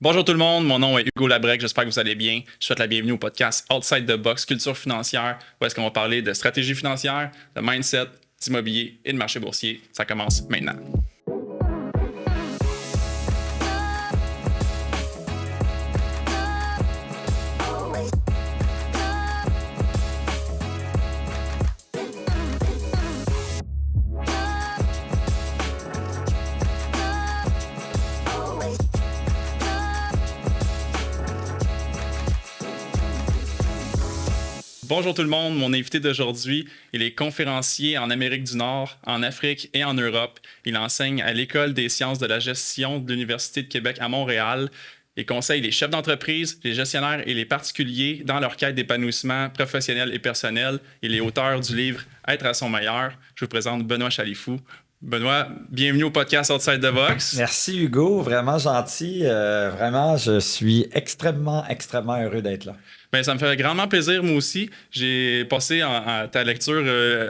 Bonjour tout le monde, mon nom est Hugo Labrec, j'espère que vous allez bien. Je souhaite la bienvenue au podcast Outside the Box Culture financière, où est-ce qu'on va parler de stratégie financière, de mindset, d'immobilier et de marché boursier. Ça commence maintenant. Bonjour tout le monde, mon invité d'aujourd'hui, il est conférencier en Amérique du Nord, en Afrique et en Europe. Il enseigne à l'École des sciences de la gestion de l'Université de Québec à Montréal et conseille les chefs d'entreprise, les gestionnaires et les particuliers dans leur quête d'épanouissement professionnel et personnel. Il est auteur du livre « Être à son meilleur ». Je vous présente Benoît Chalifou. Benoît, bienvenue au podcast Outside the Box. Merci Hugo, vraiment gentil. Vraiment, je suis extrêmement heureux d'être là. Bien, ça me fait grandement plaisir, moi aussi. J'ai passé à ta lecture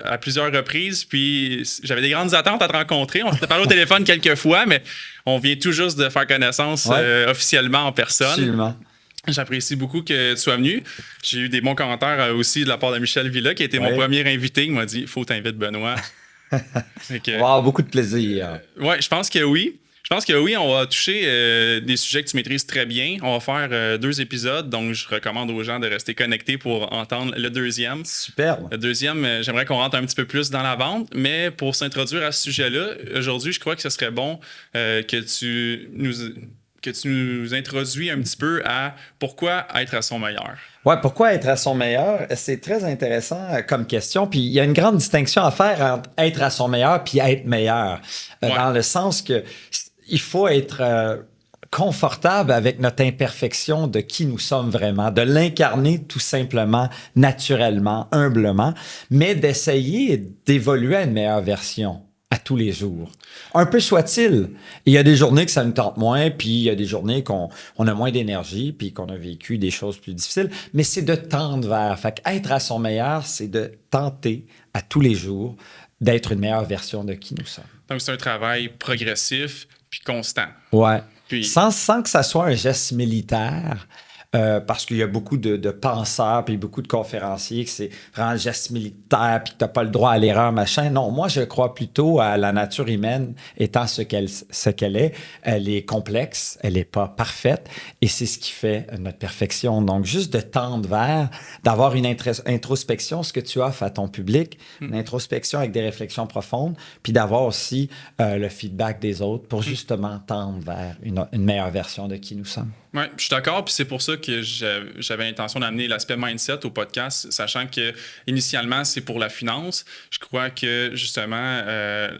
à plusieurs reprises, puis j'avais des grandes attentes à te rencontrer. On s'était parlé au téléphone quelques fois, mais on vient tout juste de faire connaissance officiellement en personne. Absolument. J'apprécie beaucoup que tu sois venu. J'ai eu des bons commentaires aussi de la part de Michel Villa, qui a été mon premier invité. Il m'a dit « Faut t'inviter Benoît ». On va avoir beaucoup de plaisir. Oui, je pense que oui. Je pense que oui, on va toucher des sujets que tu maîtrises très bien. On va faire 2 épisodes, donc je recommande aux gens de rester connectés pour entendre le deuxième. Super. Le deuxième, j'aimerais qu'on rentre un petit peu plus dans la vente, mais pour s'introduire à ce sujet-là, aujourd'hui, je crois que ce serait bon que tu nous introduis un petit peu à pourquoi être à son meilleur. Oui, pourquoi être à son meilleur? C'est très intéressant comme question. Puis il y a une grande distinction à faire entre être à son meilleur puis être meilleur. Dans le sens que il faut être confortable avec notre imperfection de qui nous sommes vraiment, de l'incarner tout simplement, naturellement, humblement, mais d'essayer d'évoluer à une meilleure version à tous les jours. Un peu soit-il. Il y a des journées que ça nous tente moins, puis il y a des journées qu'on a moins d'énergie, puis qu'on a vécu des choses plus difficiles, mais c'est de tendre vers. Fait qu'être à son meilleur, c'est de tenter à tous les jours d'être une meilleure version de qui nous sommes. Donc, c'est un travail progressif puis constant. Ouais. Puis... Sans que ça soit un geste militaire, parce qu'il y a beaucoup de penseurs puis beaucoup de conférenciers que c'est vraiment un geste militaire puis que tu n'as pas le droit à l'erreur, machin. Non, moi, je crois plutôt à la nature humaine étant ce qu'elle est. Elle est complexe, elle n'est pas parfaite et c'est ce qui fait notre perfection. Donc, juste de tendre vers, d'avoir une introspection, ce que tu offres à ton public, une introspection avec des réflexions profondes, puis d'avoir aussi le feedback des autres pour justement tendre vers une meilleure version de qui nous sommes. Oui, je suis d'accord, puis c'est pour ça que j'avais l'intention d'amener l'aspect mindset au podcast, sachant que initialement c'est pour la finance. Je crois que justement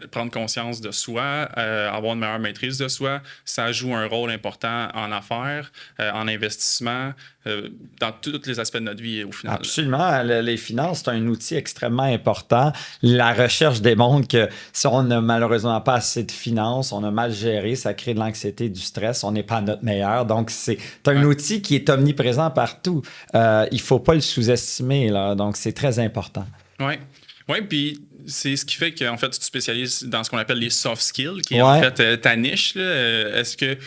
prendre conscience de soi, avoir une meilleure maîtrise de soi, ça joue un rôle important en affaires, en investissement, dans tous les aspects de notre vie au final. Absolument. Les finances, c'est un outil extrêmement important. La recherche démontre que si on n'a malheureusement pas assez de finances, on a mal géré, ça crée de l'anxiété, du stress, on n'est pas à notre meilleur. Donc, c'est un outil qui est omniprésent partout. Il ne faut pas le sous-estimer, là. Donc, c'est très important. Oui. Oui, puis c'est ce qui fait qu'en fait, tu te spécialises dans ce qu'on appelle les soft skills, qui est en fait ta niche, là. Est-ce que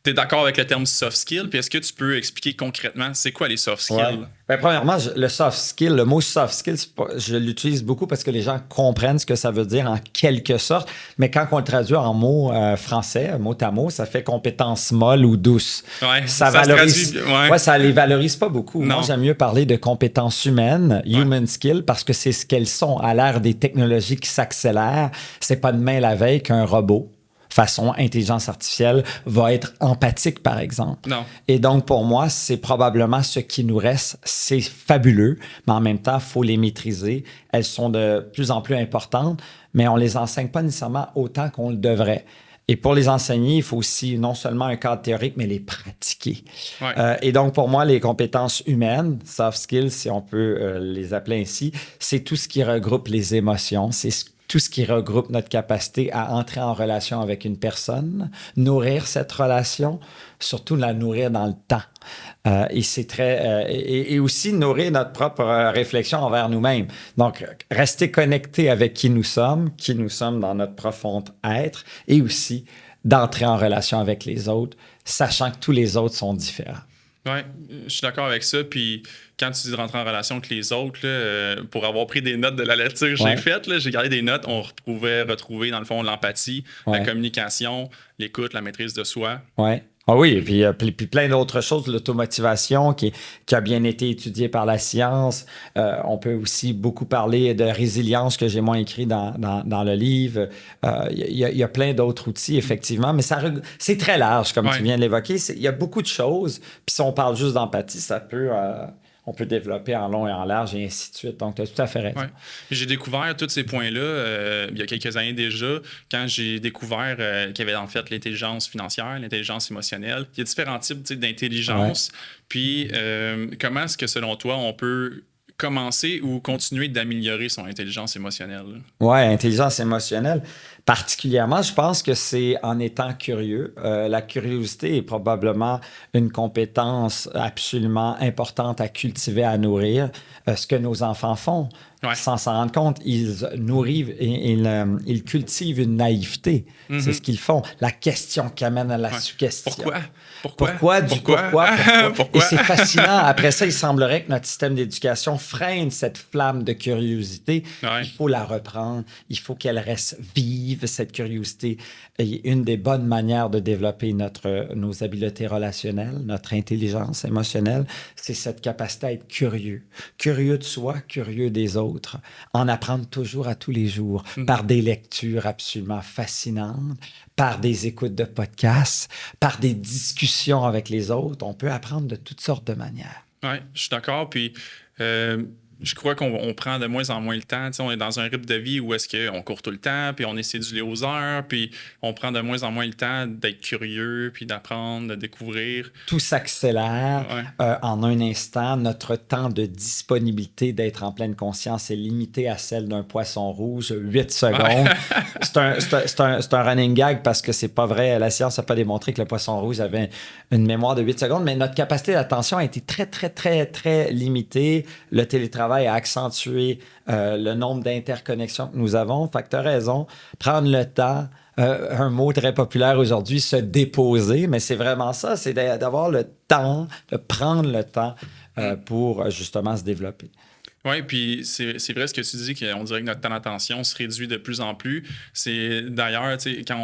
tu es d'accord avec le terme soft skill? Puis est-ce que tu peux expliquer concrètement c'est quoi les soft skills? Ouais. Bien, premièrement, le soft skill, le mot soft skill, je l'utilise beaucoup parce que les gens comprennent ce que ça veut dire en quelque sorte. Mais quand on le traduit en mots français, mot à mot, ça fait compétence molle ou douce. Ouais, ça valorise. Ça les valorise pas beaucoup. Non. Moi, j'aime mieux parler de compétences humaines, human skill, parce que c'est ce qu'elles sont à l'ère des technologies qui s'accélèrent. C'est pas demain la veille qu'un robot façon intelligence artificielle va être empathique, par exemple. Non. Et donc, pour moi, c'est probablement ce qui nous reste. C'est fabuleux, mais en même temps, il faut les maîtriser. Elles sont de plus en plus importantes, mais on ne les enseigne pas nécessairement autant qu'on le devrait. Et pour les enseigner, il faut aussi non seulement un cadre théorique, mais les pratiquer. Ouais. Et donc, pour moi, les compétences humaines, soft skills, si on peut les appeler ainsi, c'est tout ce qui regroupe les émotions, c'est tout ce qui regroupe notre capacité à entrer en relation avec une personne, nourrir cette relation, surtout la nourrir dans le temps. Et c'est et aussi nourrir notre propre réflexion envers nous-mêmes. Donc, rester connecté avec qui nous sommes dans notre profond être, et aussi d'entrer en relation avec les autres, sachant que tous les autres sont différents. Oui, je suis d'accord avec ça. Puis quand tu dis de rentrer en relation avec les autres, là, pour avoir pris des notes de la lecture que j'ai faite, là, j'ai gardé des notes, on pouvait retrouver dans le fond l'empathie, la communication, l'écoute, la maîtrise de soi. Oui. Ah oui, et puis plein d'autres choses, l'automotivation qui a bien été étudiée par la science. On peut aussi beaucoup parler de résilience que j'ai moins écrit dans le livre. Il y a plein d'autres outils, effectivement, mais c'est très large, comme tu viens de l'évoquer. Il y a beaucoup de choses. Puis si on parle juste d'empathie, on peut développer en long et en large et ainsi de suite. Donc, tu as tout à fait raison. Ouais. J'ai découvert tous ces points-là il y a quelques années déjà, quand j'ai découvert qu'il y avait en fait l'intelligence financière, l'intelligence émotionnelle. Il y a différents types d'intelligence. Puis, comment est-ce que, selon toi, on peut commencer ou continuer d'améliorer son intelligence émotionnelle? Oui, intelligence émotionnelle. Particulièrement, je pense que c'est en étant curieux. La curiosité est probablement une compétence absolument importante à cultiver, à nourrir. Ce que nos enfants font, sans s'en rendre compte, ils nourrissent et ils cultivent une naïveté. C'est ce qu'ils font. La question qui amène à la suggestion. Pourquoi? Et c'est fascinant. Après ça, il semblerait que notre système d'éducation freine cette flamme de curiosité. Il faut la reprendre. Il faut qu'elle reste vive, cette curiosité. Et une des bonnes manières de développer nos habiletés relationnelles, notre intelligence émotionnelle, c'est cette capacité à être curieux. Curieux de soi, curieux des autres. En apprendre toujours à tous les jours par des lectures absolument fascinantes, par des écoutes de podcasts, par des discussions avec les autres. On peut apprendre de toutes sortes de manières. Oui, je suis d'accord. Puis, je crois qu'on prend de moins en moins le temps. On est dans un rythme de vie où est-ce qu'on court tout le temps, puis on est cédulé aux heures, puis on prend de moins en moins le temps d'être curieux, puis d'apprendre, de découvrir. Tout s'accélère en un instant. Notre temps de disponibilité d'être en pleine conscience est limité à celle d'un poisson rouge, 8 secondes. C'est un running gag parce que c'est pas vrai. La science n'a pas démontré que le poisson rouge avait une mémoire de 8 secondes, mais notre capacité d'attention a été très, très, très, très limitée. Le télétravail a accentué le nombre d'interconnexions que nous avons. Fait que tu as raison. Prendre le temps, un mot très populaire aujourd'hui, se déposer, mais c'est vraiment ça, c'est d'avoir le temps, de prendre le temps pour justement se développer. Oui, puis c'est vrai ce que tu dis, qu'on dirait que notre temps d'attention se réduit de plus en plus. C'est d'ailleurs, tu sais, quand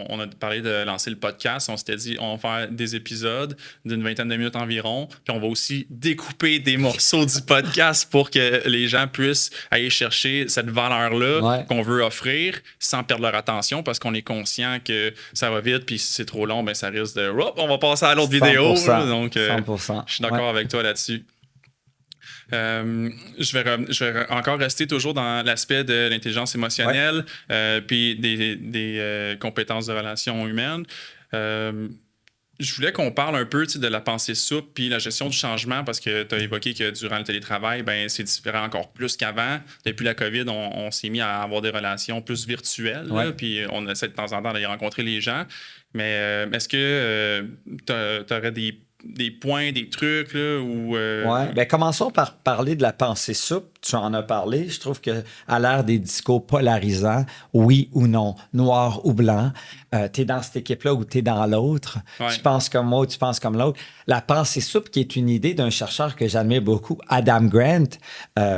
on a parlé de lancer le podcast, on s'était dit, on va faire des épisodes d'une 20aine de minutes environ, puis on va aussi découper des morceaux du podcast pour que les gens puissent aller chercher cette valeur-là qu'on veut offrir sans perdre leur attention, parce qu'on est conscient que ça va vite, puis si c'est trop long, ben ça risque de... on va passer à l'autre vidéo. Donc, 100%. Je suis d'accord avec toi là-dessus. Je vais encore rester toujours dans l'aspect de l'intelligence émotionnelle puis des compétences de relations humaines. Je voulais qu'on parle un peu de la pensée souple puis la gestion du changement, parce que tu as évoqué que durant le télétravail, ben, c'est différent encore plus qu'avant. Depuis la COVID, on s'est mis à avoir des relations plus virtuelles, puis on essaie de temps en temps d'aller rencontrer les gens. Mais est-ce que tu aurais des points, des trucs, là, où... Ben, commençons par parler de la pensée souple. Tu en as parlé. Je trouve qu'à l'ère des discours polarisants, oui ou non, noir ou blanc, tu es dans cette équipe-là ou tu es dans l'autre. Tu penses comme moi ou tu penses comme l'autre. La pensée souple, qui est une idée d'un chercheur que j'admire beaucoup, Adam Grant,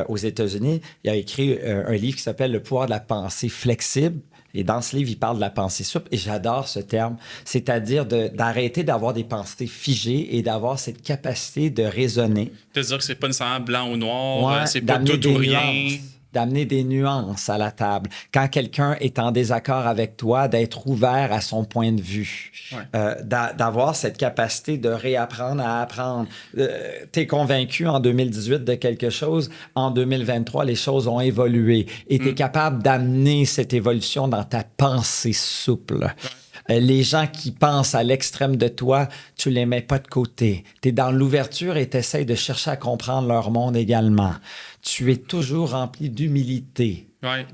aux États-Unis, il a écrit un livre qui s'appelle « Le pouvoir de la pensée flexible ». Et dans ce livre, il parle de la pensée souple, et j'adore ce terme, c'est-à-dire d'arrêter d'avoir des pensées figées et d'avoir cette capacité de raisonner. De dire que c'est pas nécessairement blanc ou noir, c'est pas tout ou rien. D'amener des nuances à la table. Quand quelqu'un est en désaccord avec toi, d'être ouvert à son point de vue. D'avoir cette capacité de réapprendre à apprendre. Tu es convaincu en 2018 de quelque chose, en 2023, les choses ont évolué. Et tu es capable d'amener cette évolution dans ta pensée souple. Les gens qui pensent à l'extrême de toi, tu les mets pas de côté. Tu es dans l'ouverture et tu essaies de chercher à comprendre leur monde également. Tu es toujours rempli d'humilité.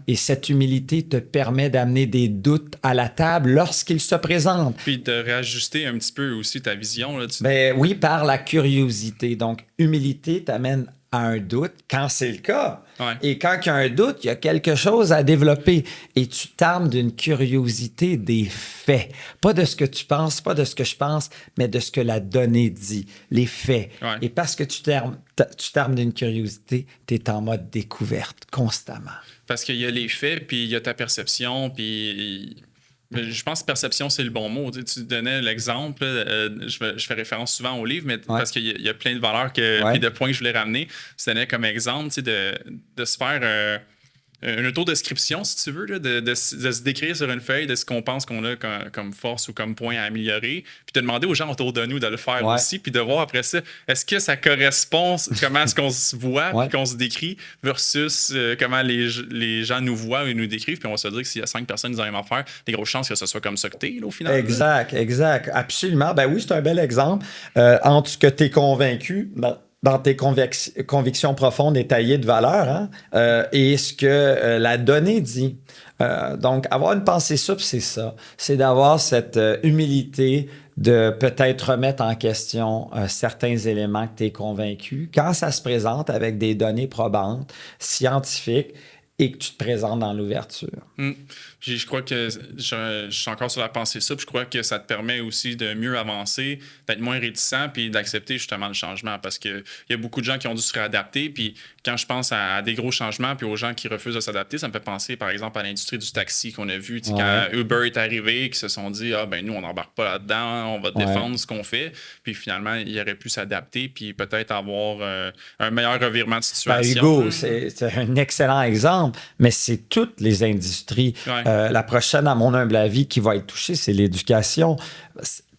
Et cette humilité te permet d'amener des doutes à la table lorsqu'ils se présentent. Puis de réajuster un petit peu aussi ta vision. Là, Ben, oui, par la curiosité. Donc, humilité t'amène à un doute quand c'est le cas. Ouais. Et quand il y a un doute, il y a quelque chose à développer. Et tu t'armes d'une curiosité des faits. Pas de ce que tu penses, pas de ce que je pense, mais de ce que la donnée dit, les faits. Ouais. Et parce que tu t'armes d'une curiosité, tu es en mode découverte constamment. Parce qu'il y a les faits, puis il y a ta perception, puis je pense que perception, c'est le bon mot. Tu donnais l'exemple, je fais référence souvent au livre, mais parce qu'il y a plein de valeurs puis de points que je voulais ramener. Tu donnais comme exemple de se faire une autodescription, si tu veux, là, de se décrire sur une feuille de ce qu'on pense qu'on a comme force ou comme point à améliorer, puis de demander aux gens autour de nous de le faire aussi, puis de voir après ça, est-ce que ça correspond comment est-ce qu'on se voit, puis qu'on se décrit, versus comment les gens nous voient et nous décrivent, puis on va se dire que s'il y a 5 personnes qui ont la même affaire, des grosses chances que ce soit comme ça que t'es, là, au final. Exact. Absolument. Ben oui, c'est un bel exemple. Entre ce que tu es convaincu, dans tes convictions profondes et taillées de valeur, hein, et ce que la donnée dit. Donc, avoir une pensée souple, c'est ça. C'est d'avoir cette humilité de peut-être remettre en question certains éléments que tu es convaincu quand ça se présente avec des données probantes, scientifiques, et que tu te présentes dans l'ouverture. Je crois que je suis encore sur la pensée souple. Je crois que ça te permet aussi de mieux avancer, d'être moins réticent, puis d'accepter justement le changement. Parce qu'il y a beaucoup de gens qui ont dû se réadapter. Puis quand je pense à des gros changements, puis aux gens qui refusent de s'adapter, ça me fait penser, par exemple, à l'industrie du taxi qu'on a vu. Quand Uber est arrivé, qui se sont dit, nous, on n'embarque pas là-dedans, on va défendre ce qu'on fait. Puis finalement, il aurait pu s'adapter, puis peut-être avoir un meilleur revirement de situation. Hugo, c'est un excellent exemple, mais c'est toutes les industries. La prochaine, à mon humble avis, qui va être touchée, c'est l'éducation.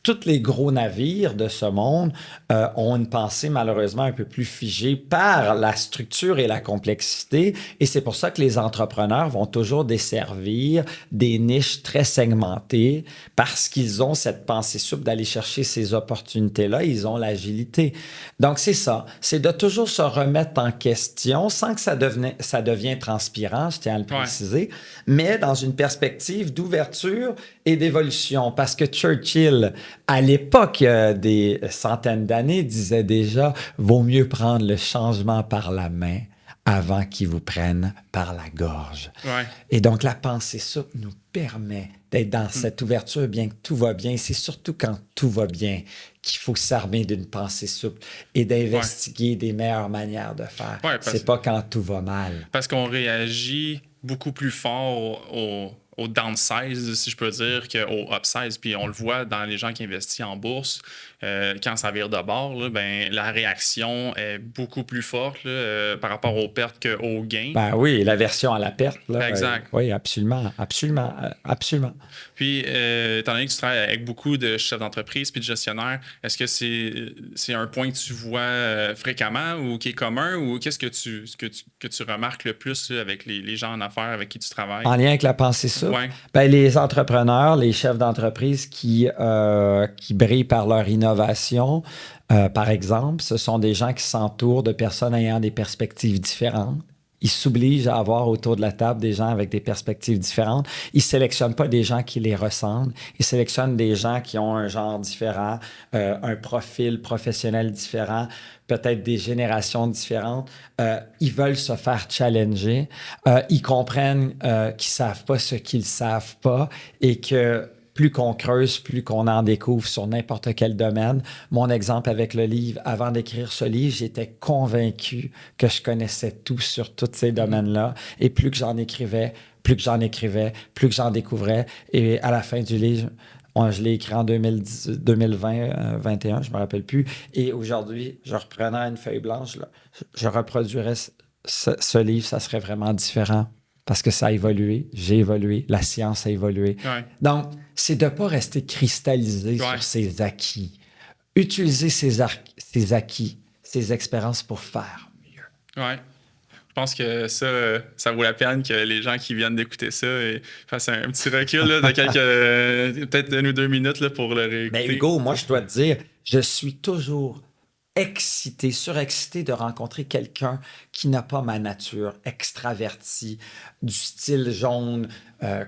Tous les gros navires de ce monde ont une pensée malheureusement un peu plus figée par la structure et la complexité. Et c'est pour ça que les entrepreneurs vont toujours desservir des niches très segmentées parce qu'ils ont cette pensée souple d'aller chercher ces opportunités-là. Ils ont l'agilité. Donc, c'est ça. C'est de toujours se remettre en question sans que ça devienne transpirant, je tiens à le préciser, mais dans une perspective d'ouverture et d'évolution. Parce que Churchill, à l'époque, des centaines d'années, disait déjà « Vaut mieux prendre le changement par la main avant qu'il vous prenne par la gorge. » Et donc, la pensée souple nous permet d'être dans cette ouverture, bien que tout va bien. C'est surtout quand tout va bien qu'il faut s'armer d'une pensée souple et d'investiguer des meilleures manières de faire. C'est pas quand tout va mal. Parce qu'on réagit beaucoup plus fort au downsize, si je peux dire, qu'au upsize. Puis on le voit dans les gens qui investissent en bourse, quand ça vire de bord, là, la réaction est beaucoup plus forte là, par rapport aux pertes qu'aux gains. Ben oui, l'aversion à la perte. Là, exact. Oui, absolument. Puis, étant donné que tu travailles avec beaucoup de chefs d'entreprise puis de gestionnaires, est-ce que c'est un point que tu vois fréquemment ou qui est commun, ou qu'est-ce que tu remarques le plus là, avec les gens en affaires avec qui tu travailles? En lien avec la pensée souple? Les entrepreneurs, les chefs d'entreprise qui brillent par leur innovation, par exemple, ce sont des gens qui s'entourent de personnes ayant des perspectives différentes. Ils s'obligent à avoir autour de la table des gens avec des perspectives différentes. Ils ne sélectionnent pas des gens qui les ressemblent. Ils sélectionnent des gens qui ont un genre différent, un profil professionnel différent, peut-être des générations différentes. Ils veulent se faire challenger. Ils comprennent qu'ils ne savent pas ce qu'ils ne savent pas et que plus qu'on creuse, plus qu'on en découvre sur n'importe quel domaine. Mon exemple avec le livre, avant d'écrire ce livre, j'étais convaincu que je connaissais tout sur tous ces domaines-là. Et plus que j'en écrivais, plus que j'en découvrais. Et à la fin du livre, je l'ai écrit en 2020, 2021, je ne me rappelle plus. Et aujourd'hui, je reprenais une feuille blanche, là, je reproduirais ce livre, ça serait vraiment différent. Parce que ça a évolué, j'ai évolué, la science a évolué. Donc, c'est de ne pas rester cristallisé sur ses acquis. Utiliser ses acquis, ses expériences pour faire mieux. Je pense que ça vaut la peine que les gens qui viennent d'écouter ça fassent un petit recul là, de peut-être 1 ou 2 minutes là, pour le réécouter. Mais Hugo, moi, je dois te dire, je suis toujours surexcité de rencontrer quelqu'un qui n'a pas ma nature, extraverti, du style jaune,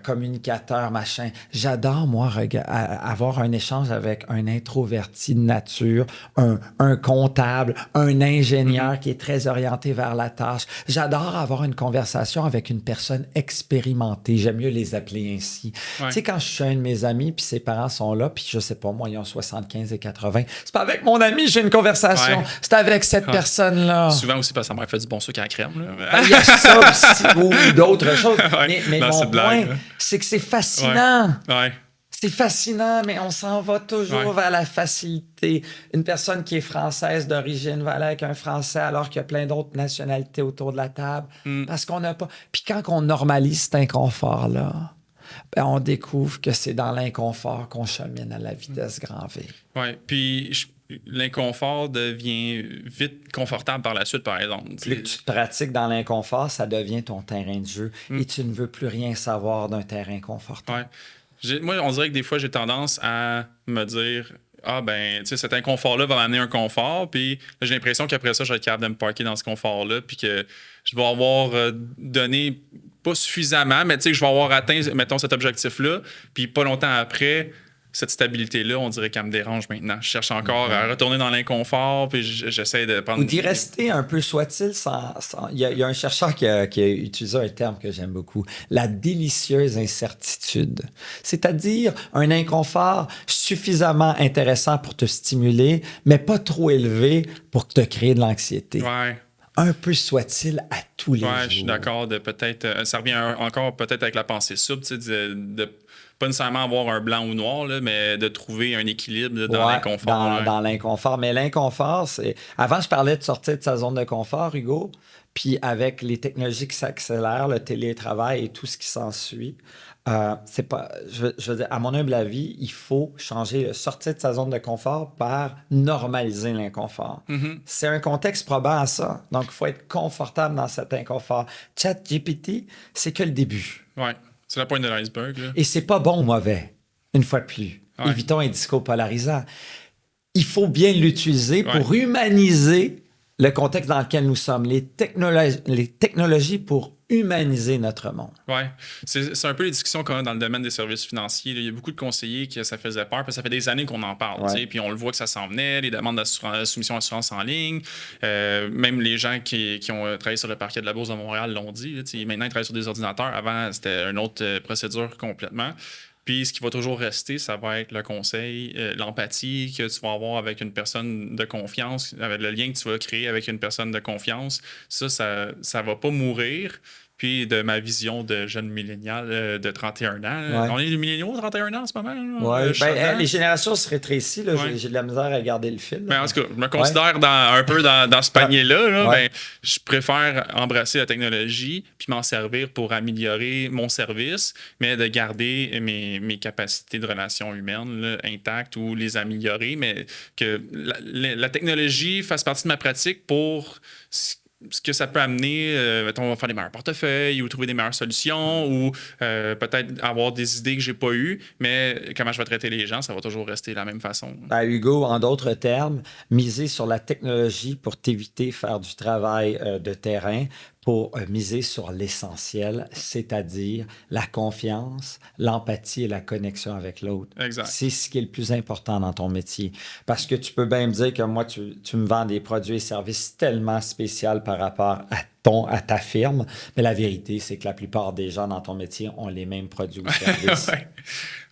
communicateur, machin. J'adore, moi, avoir un échange avec un introverti de nature, un comptable, un ingénieur qui est très orienté vers la tâche. J'adore avoir une conversation avec une personne expérimentée. J'aime mieux les appeler ainsi. Ouais. Tu sais, quand je suis un de mes amis, puis ses parents sont là, puis je sais pas, moi, ils ont 75 et 80, c'est pas avec mon ami, j'ai une conversation. Ouais. C'est avec cette personne-là. Souvent aussi parce que ça m'a fait du bon sucre à la crème. Ben, il y a ça aussi, ou d'autres choses. Ouais, Mais non, mon c'est blague, point, là. c'est que c'est fascinant. Ouais. C'est fascinant, mais on s'en va toujours vers la facilité. Une personne qui est française d'origine va aller avec un Français alors qu'il y a plein d'autres nationalités autour de la table. Parce qu'on n'a pas... Puis quand on normalise cet inconfort-là, ben on découvre que c'est dans l'inconfort qu'on chemine à la vitesse grand V. Oui, puis l'inconfort devient vite confortable par la suite, par exemple. Plus que tu te pratiques dans l'inconfort, ça devient ton terrain de jeu et tu ne veux plus rien savoir d'un terrain confortable. Ouais. Moi, on dirait que des fois, j'ai tendance à me dire ah, ben, tu sais, cet inconfort-là va m'amener un confort, puis j'ai l'impression qu'après ça, je vais être capable de me parker dans ce confort-là, puis que je vais avoir donné pas suffisamment, mais tu sais, que je vais avoir atteint, mettons, cet objectif-là, puis pas longtemps après, cette stabilité-là, on dirait qu'elle me dérange maintenant. Je cherche encore à retourner dans l'inconfort, puis j'essaie de prendre... Ou d'y rester un peu, soit-il, Il y a un chercheur qui a utilisé un terme que j'aime beaucoup, la délicieuse incertitude. C'est-à-dire un inconfort suffisamment intéressant pour te stimuler, mais pas trop élevé pour te créer de l'anxiété. Ouais. Un peu soit-il à tous les jours. Je suis d'accord de peut-être... ça revient encore peut-être avec la pensée souple, tu sais, de pas nécessairement avoir un blanc ou noir, là, mais de trouver un équilibre là, dans l'inconfort. Dans l'inconfort. Mais l'inconfort, c'est... Avant, je parlais de sortir de sa zone de confort, Hugo, puis avec les technologies qui s'accélèrent, le télétravail et tout ce qui s'ensuit, c'est pas... Je veux dire, à mon humble avis, il faut sortir de sa zone de confort par normaliser l'inconfort. Mm-hmm. C'est un contexte probant à ça. Donc, il faut être confortable dans cet inconfort. ChatGPT, c'est que le début. Ouais. C'est la pointe de l'iceberg. Là. Et c'est pas bon ou mauvais, une fois de plus. Ouais. Évitons un discours polarisant. Il faut bien l'utiliser pour humaniser le contexte dans lequel nous sommes. Les technologies pour humaniser notre monde. Oui. C'est un peu les discussions qu'on a dans le domaine des services financiers. Là. Il y a beaucoup de conseillers qui ça faisait peur, parce que ça fait des années qu'on en parle. Puis on le voit que ça s'en venait, les demandes de soumission d'assurance en ligne. Même les gens qui ont travaillé sur le parquet de la Bourse de Montréal l'ont dit. Là, maintenant, ils travaillent sur des ordinateurs. Avant, c'était une autre procédure complètement. Puis ce qui va toujours rester, ça va être le conseil, l'empathie que tu vas avoir avec une personne de confiance, avec le lien que tu vas créer avec une personne de confiance. Ça va pas mourir. Puis de ma vision de jeune millénial de 31 ans. On est des milléniaux de 31 ans en ce moment. Ouais. Les générations se rétrécissent. Là. J'ai de la misère à garder le fil. Mais en tout cas, je me considère un peu dans ce panier-là. Ben, je préfère embrasser la technologie puis m'en servir pour améliorer mon service, mais de garder mes capacités de relations humaines là, intactes ou les améliorer, mais que la technologie fasse partie de ma pratique pour... ce que ça peut amener, mettons, on va faire des meilleurs portefeuilles ou trouver des meilleures solutions ou peut-être avoir des idées que j'ai pas eues, mais comment je vais traiter les gens, ça va toujours rester de la même façon. Hugo, en d'autres termes, miser sur la technologie pour t'éviter faire du travail de terrain, pour miser sur l'essentiel, c'est-à-dire la confiance, l'empathie et la connexion avec l'autre. Exact. C'est ce qui est le plus important dans ton métier. Parce que tu peux bien me dire que moi, tu me vends des produits et services tellement spéciaux par rapport à ta firme, mais la vérité, c'est que la plupart des gens dans ton métier ont les mêmes produits ou services.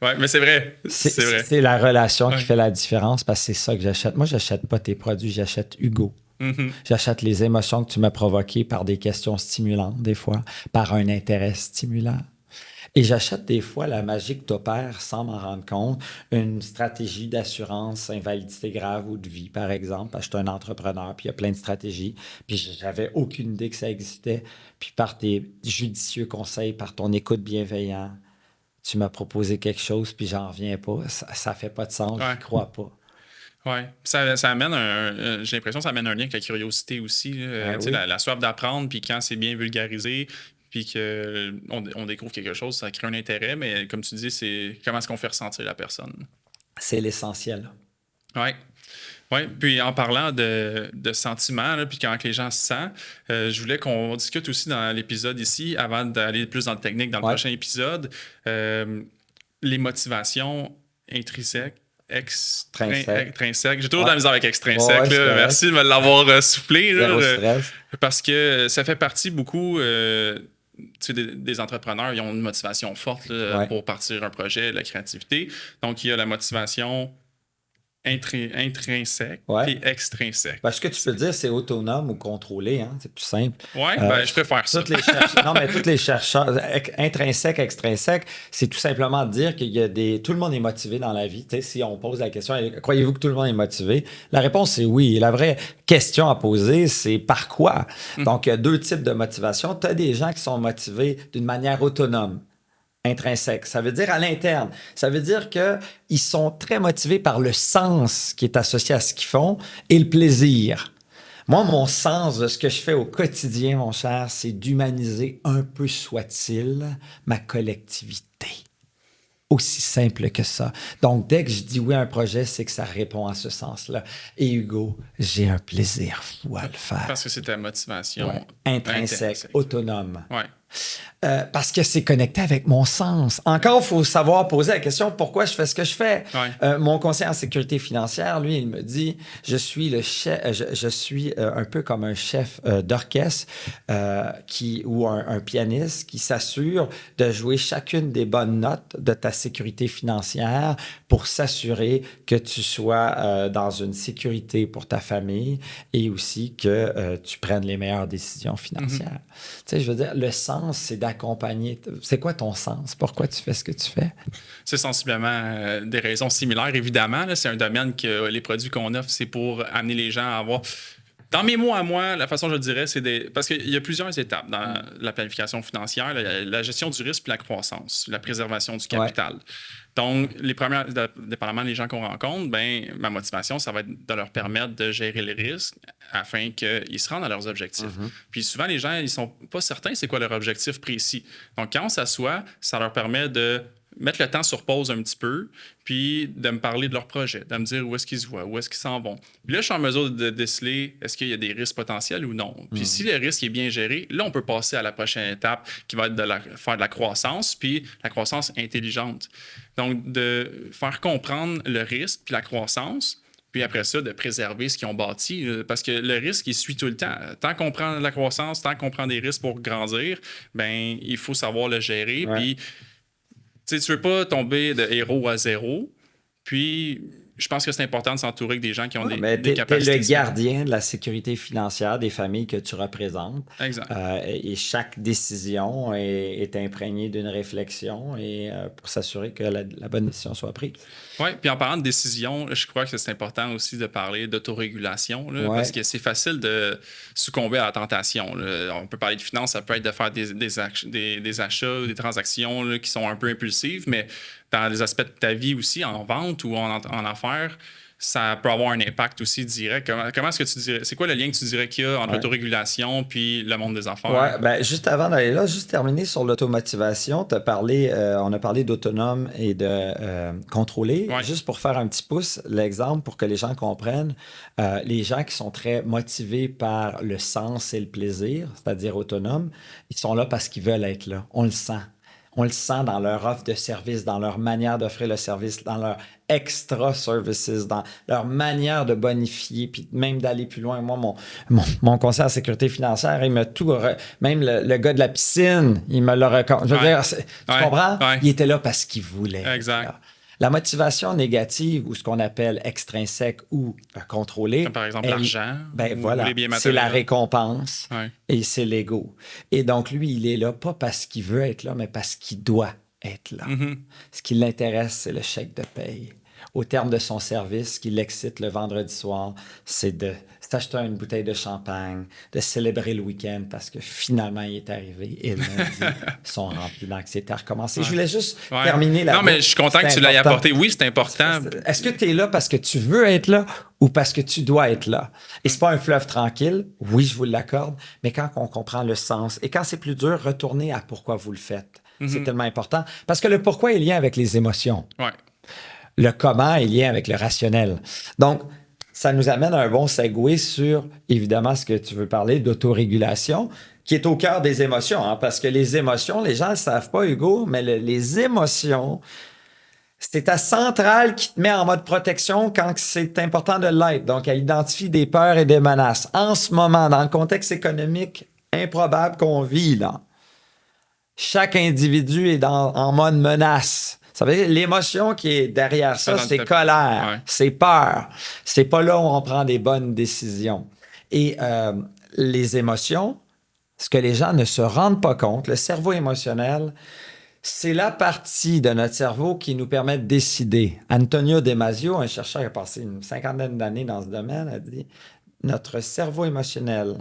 Oui, mais c'est vrai. C'est la relation qui fait la différence, parce que c'est ça que j'achète. Moi, j'achète pas tes produits, j'achète Hugo. Mm-hmm. J'achète les émotions que tu m'as provoquées par des questions stimulantes, des fois, par un intérêt stimulant. Et j'achète des fois la magie que tu opères sans m'en rendre compte, une stratégie d'assurance invalidité grave ou de vie, par exemple, parce que je suis un entrepreneur, puis il y a plein de stratégies, puis j'avais aucune idée que ça existait. Puis par tes judicieux conseils, par ton écoute bienveillante, tu m'as proposé quelque chose, puis j'en reviens pas. Ça fait pas de sens, je crois pas. Oui, ça amène j'ai l'impression que ça amène un lien avec la curiosité aussi. La soif d'apprendre, puis quand c'est bien vulgarisé, puis qu'on découvre quelque chose, ça crée un intérêt, mais comme tu dis, c'est comment est-ce qu'on fait ressentir la personne. C'est l'essentiel. Oui. Oui, puis en parlant de sentiments, là, puis quand les gens se sentent, je voulais qu'on discute aussi dans l'épisode ici, avant d'aller plus dans le technique dans le prochain épisode, les motivations intrinsèques, extrinsèques. J'ai toujours de la misère avec extrinsèques. Merci de me l'avoir soufflé. Là, parce que ça fait partie beaucoup... des entrepreneurs, ils ont une motivation forte là, pour partir un projet, la créativité. Donc, il y a la motivation intrinsèque et extrinsèque. Ce que tu peux dire, c'est autonome ou contrôlé, hein? C'est plus simple. Oui, je préfère ça. Tous les chercheurs, intrinsèque, extrinsèque, c'est tout simplement dire qu'il y a tout le monde est motivé dans la vie. Tu sais, si on pose la question, croyez-vous que tout le monde est motivé? La réponse, c'est oui. Et la vraie question à poser, c'est par quoi? Donc, il y a 2 types de motivation. Tu as des gens qui sont motivés d'une manière autonome. Intrinsèque. Ça veut dire à l'interne. Ça veut dire qu'ils sont très motivés par le sens qui est associé à ce qu'ils font et le plaisir. Moi, mon sens de ce que je fais au quotidien, mon cher, c'est d'humaniser un peu soit-il ma collectivité. Aussi simple que ça. Donc, dès que je dis oui à un projet, c'est que ça répond à ce sens-là. Et Hugo, j'ai un plaisir fou à le faire. Parce que c'est ta motivation intrinsèque, autonome. Ouais. Parce que c'est connecté avec mon sens. Encore, il faut savoir poser la question pourquoi je fais ce que je fais. Mon conseiller en sécurité financière, lui, il me dit je suis le chef, je suis un peu comme un chef d'orchestre ou un pianiste qui s'assure de jouer chacune des bonnes notes de ta sécurité financière pour s'assurer que tu sois dans une sécurité pour ta famille et aussi que tu prennes les meilleures décisions financières. Tu sais, je veux dire, le sens, c'est d'accompagner. C'est quoi ton sens? Pourquoi tu fais ce que tu fais? C'est sensiblement des raisons similaires, évidemment. Là, c'est un domaine que les produits qu'on offre, c'est pour amener les gens à avoir... Dans mes mots à moi, la façon dont je le dirais, c'est parce qu'il y a plusieurs étapes dans la planification financière, la gestion du risque puis la croissance, la préservation du capital. Donc, dépendamment des gens qu'on rencontre, ma motivation, ça va être de leur permettre de gérer les risques afin qu'ils se rendent à leurs objectifs. Puis souvent, les gens, ils sont pas certains c'est quoi leur objectif précis. Donc, quand on s'assoit, ça leur permet de mettre le temps sur pause un petit peu, puis de me parler de leur projet, de me dire où est-ce qu'ils se voient, où est-ce qu'ils s'en vont. Puis là, je suis en mesure de déceler est-ce qu'il y a des risques potentiels ou non. Puis si le risque est bien géré, là, on peut passer à la prochaine étape qui va être de faire de la croissance, puis la croissance intelligente. Donc, de faire comprendre le risque puis la croissance, puis après ça, de préserver ce qu'ils ont bâti. Parce que le risque, il suit tout le temps. Tant qu'on prend de la croissance, tant qu'on prend des risques pour grandir, il faut savoir le gérer. Puis, tu ne veux pas tomber de héros à zéro. Puis, je pense que c'est important de s'entourer avec des gens qui ont des capacités. Tu es le gardien de la sécurité financière des familles que tu représentes. Exact. Et chaque décision est imprégnée d'une réflexion et pour s'assurer que la bonne décision soit prise. Oui, puis en parlant de décision, je crois que c'est important aussi de parler d'autorégulation, parce que c'est facile de succomber à la tentation. Là. On peut parler de finances, ça peut être de faire des achats, des transactions là, qui sont un peu impulsives, mais dans les aspects de ta vie aussi, en vente ou en affaires, ça peut avoir un impact aussi direct. Comment est-ce que tu dirais, c'est quoi le lien que tu dirais qu'il y a entre l'autorégulation puis le monde des affaires? Oui, juste avant d'aller là, juste terminer sur l'automotivation, on a parlé d'autonome et de contrôlé. Juste pour faire un petit pouce, l'exemple pour que les gens comprennent, les gens qui sont très motivés par le sens et le plaisir, c'est-à-dire autonomes, ils sont là parce qu'ils veulent être là. On le sent. On le sent dans leur offre de service, dans leur manière d'offrir le service, dans leur extra services, dans leur manière de bonifier, puis même d'aller plus loin. Moi, mon conseiller en sécurité financière, il m'a tout... Même le gars de la piscine, il me l'a recommandé. Je veux dire, tu comprends? Il était là parce qu'il voulait. Exact. La motivation négative, ou ce qu'on appelle extrinsèque ou contrôlée... Comme par exemple l'argent, voilà, les biens matériels. C'est la récompense et c'est l'ego. Et donc, lui, il est là pas parce qu'il veut être là, mais parce qu'il doit être là. Ce qui l'intéresse, c'est le chèque de paye. Au terme de son service, ce qui l'excite le vendredi soir, c'est de s'acheter une bouteille de champagne, de célébrer le week-end parce que finalement, il est arrivé et lundi, sont remplis d'anxiété à recommencer. Je voulais juste terminer là. Non, mais je suis content que tu l'aies apporté. Oui, c'est important. Est-ce que tu es là parce que tu veux être là ou parce que tu dois être là? Et c'est pas un fleuve tranquille. Oui, je vous l'accorde. Mais quand on comprend le sens et quand c'est plus dur, retournez à pourquoi vous le faites. C'est tellement important. Parce que le pourquoi est lié avec les émotions. Le comment est lié avec le rationnel. Donc, ça nous amène à un bon segue sur, évidemment, ce que tu veux parler d'autorégulation, qui est au cœur des émotions, hein, parce que les émotions, les gens ne le savent pas, Hugo, mais les émotions, c'est ta centrale qui te met en mode protection quand c'est important de l'être. Donc, elle identifie des peurs et des menaces. En ce moment, dans le contexte économique improbable qu'on vit, là, chaque individu est en mode menace. Ça veut dire l'émotion qui est derrière ça, c'est colère, c'est peur. C'est pas là où on prend des bonnes décisions. Et les émotions, ce que les gens ne se rendent pas compte, le cerveau émotionnel, c'est la partie de notre cerveau qui nous permet de décider. Antonio Damasio, un chercheur qui a passé une cinquantaine d'années dans ce domaine, a dit « Notre cerveau émotionnel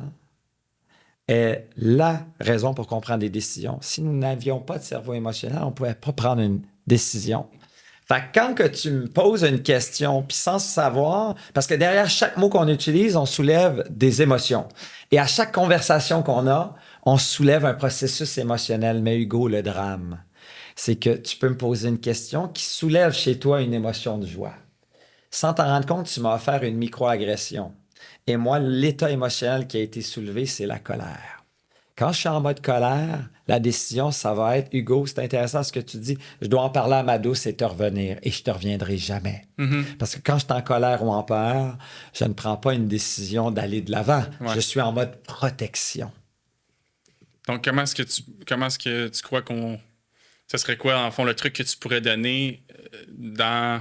est la raison pour qu'on prenne des décisions. Si nous n'avions pas de cerveau émotionnel, on ne pouvait pas prendre une décision. » Fait que quand que tu me poses une question, puis sans savoir, parce que derrière chaque mot qu'on utilise, on soulève des émotions. Et à chaque conversation qu'on a, on soulève un processus émotionnel. Mais Hugo, le drame, c'est que tu peux me poser une question qui soulève chez toi une émotion de joie. Sans t'en rendre compte, tu m'as offert une micro-agression. Et moi, l'état émotionnel qui a été soulevé, c'est la colère. Quand je suis en mode colère, la décision, ça va être, Hugo, c'est intéressant ce que tu dis, je dois en parler à ma douce et te revenir. Et je te reviendrai jamais. Parce que quand je suis en colère ou en peur, je ne prends pas une décision d'aller de l'avant. Ouais. Je suis en mode protection. Donc, comment est-ce que tu crois ce serait quoi, en fond, le truc que tu pourrais donner dans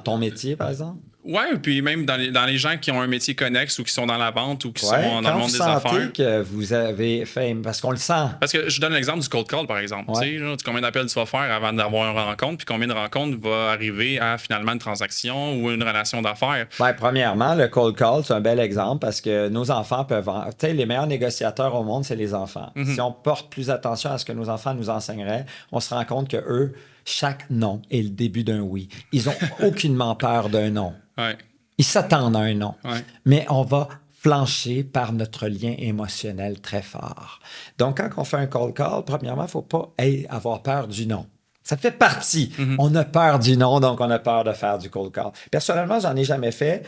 ton métier, par exemple? Oui, puis même dans les gens qui ont un métier connexe ou qui sont dans la vente ou qui sont dans le monde des affaires. Quand vous sentez que vous avez fait... Parce qu'on le sent. Parce que je donne l'exemple du cold call, par exemple. Ouais. Tu sais, combien d'appels tu vas faire avant d'avoir une rencontre, puis combien de rencontres va arriver à finalement une transaction ou une relation d'affaires? Bien, premièrement, le cold call, c'est un bel exemple parce que nos enfants peuvent... Tu sais, les meilleurs négociateurs au monde, c'est les enfants. Si on porte plus attention à ce que nos enfants nous enseigneraient, on se rend compte que eux, chaque non est le début d'un oui. Ils ont aucunement peur d'un non. Ouais. Ils s'attendent à un non. Ouais. Mais on va flancher par notre lien émotionnel très fort. Donc, quand on fait un cold call, premièrement, il ne faut pas avoir peur du non. Ça fait partie. On a peur du non, donc on a peur de faire du cold call. Personnellement, j'en ai jamais fait,